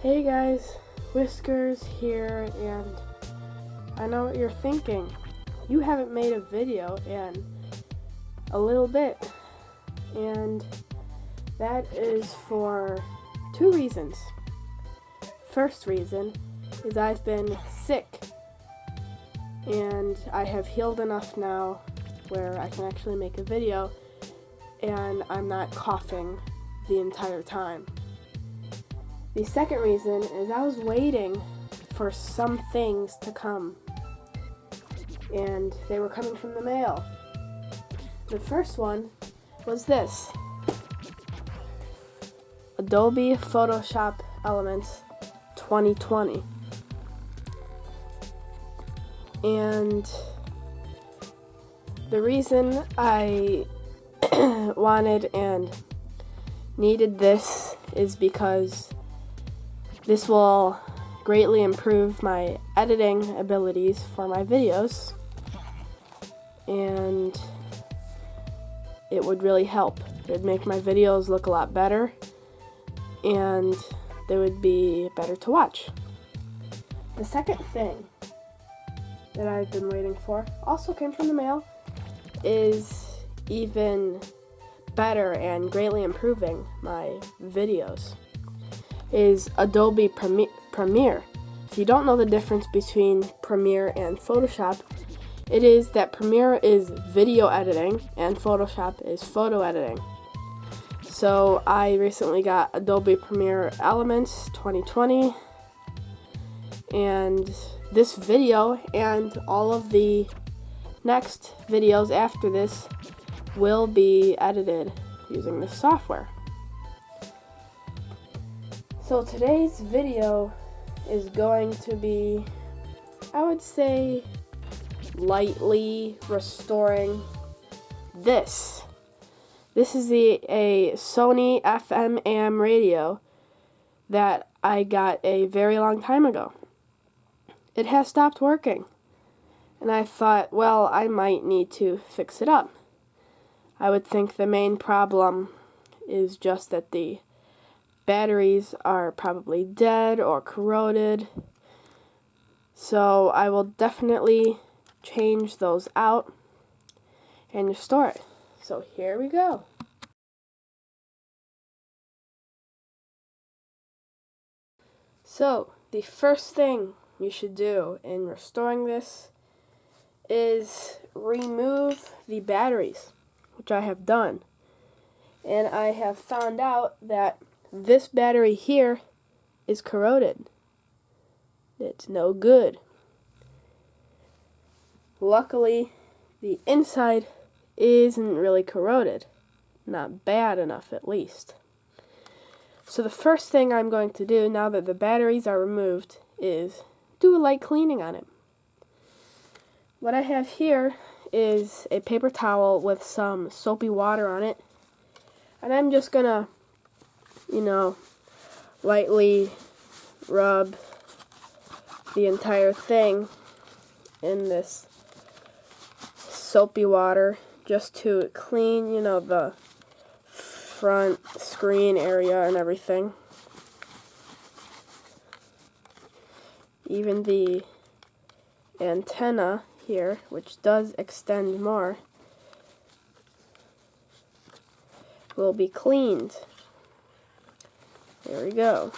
Hey guys, Whiskers here, and I know what you're thinking. You haven't made a video in a little bit, and that is for two reasons. First reason is I've been sick, and I have healed enough now where I can actually make a video, and I'm not coughing the entire time. The second reason is I was waiting for some things to come, and they were coming from the mail. The first one was this: Adobe Photoshop Elements 2020. And the reason I wanted and needed this is because this will greatly improve my editing abilities for my videos, and it would really help. It would make my videos look a lot better, and they would be better to watch. The second thing that I've been waiting for also came from the mail, is even better and greatly improving my videos, is Adobe Premiere. If you don't know the difference between Premiere and Photoshop, it is that Premiere is video editing and Photoshop is photo editing. So I recently got Adobe Premiere Elements 2020, and this video and all of the next videos after this will be edited using this software. So today's video is going to be, I would say, lightly restoring this. This is a Sony FM AM radio that I got a very long time ago. It has stopped working, and I thought, well, I might need to fix it up. I would think the main problem is just that the batteries are probably dead or corroded, so I will definitely change those out and restore it. So here we go. So the first thing you should do in restoring this is remove the batteries, which I have done, and I have found out that this battery here is corroded. It's no good. Luckily, the inside isn't really corroded. Not bad enough, at least. So the first thing I'm going to do, now that the batteries are removed, is do a light cleaning on it. What I have here is a paper towel with some soapy water on it, and I'm just gonna lightly rub the entire thing in this soapy water just to clean, the front screen area and everything. Even the antenna here, which does extend more, will be cleaned. There we go.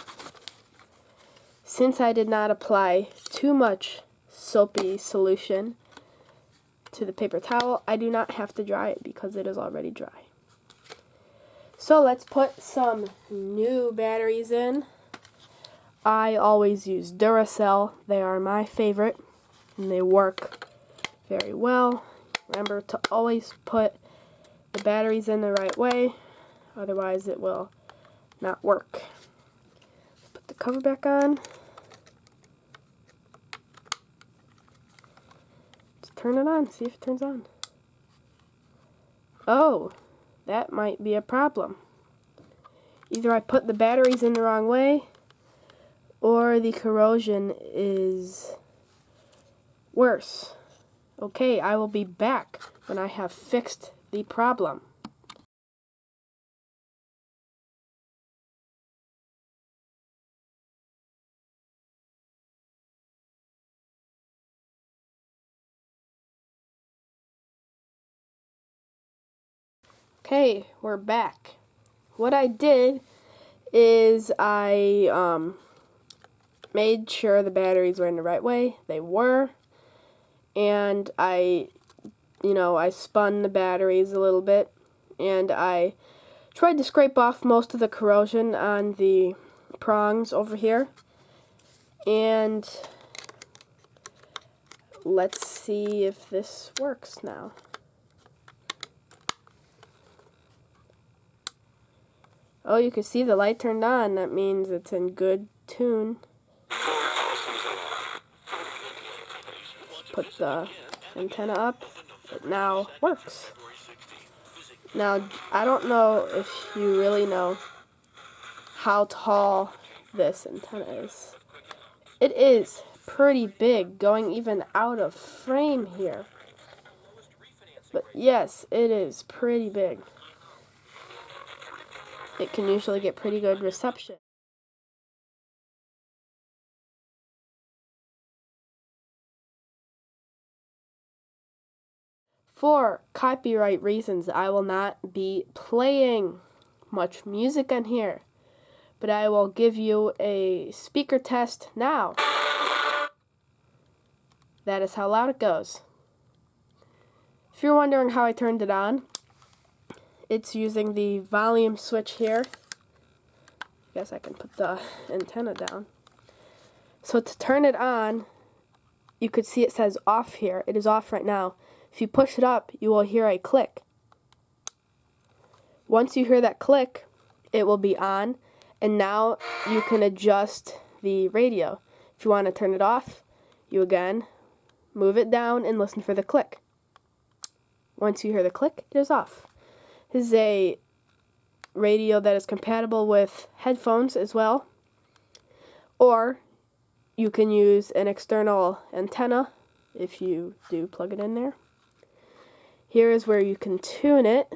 Since I did not apply too much soapy solution to the paper towel, I do not have to dry it because it is already dry. So let's put some new batteries in. I always use Duracell. They are my favorite, and they work very well. Remember to always put the batteries in the right way, otherwise it will not work. Put the cover back on. Just turn it on, see if it turns on. Oh, that might be a problem. Either I put the batteries in the wrong way, or the corrosion is worse. Okay, I will be back when I have fixed the problem. Okay, we're back. What I did is I made sure the batteries were in the right way. They were. And I spun the batteries a little bit. And I tried to scrape off most of the corrosion on the prongs over here. And let's see if this works now. Oh, you can see the light turned on. That means it's in good tune. Put the antenna up. It now works. Now, I don't know if you really know how tall this antenna is. It is pretty big, going even out of frame here. But yes, it is pretty big. It can usually get pretty good reception. For copyright reasons, I will not be playing much music on here, but I will give you a speaker test now. That is how loud it goes. If you're wondering how I turned it on, it's using the volume switch here. I guess I can put the antenna down. So to turn it on, you could see it says off here. It is off right now. If you push it up, you will hear a click. Once you hear that click, it will be on, and now you can adjust the radio. If you want to turn it off, you again move it down and listen for the click. Once you hear the click, it is off. This is a radio that is compatible with headphones as well, or you can use an external antenna if you do plug it in there. Here is where you can tune it.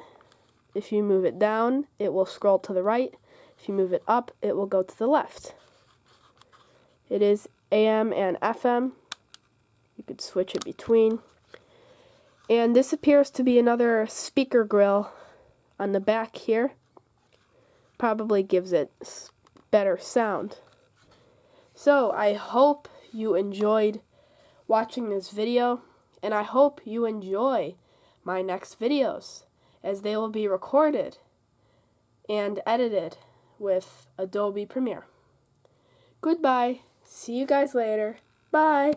If you move it down, it will scroll to the right. If you move it up, it will go to the left. It is AM and FM. You could switch it between. And this appears to be another speaker grill on the back here. Probably gives it better sound. So I hope you enjoyed watching this video, and I hope you enjoy my next videos, as they will be recorded and edited with Adobe Premiere. Goodbye. See you guys later. Bye.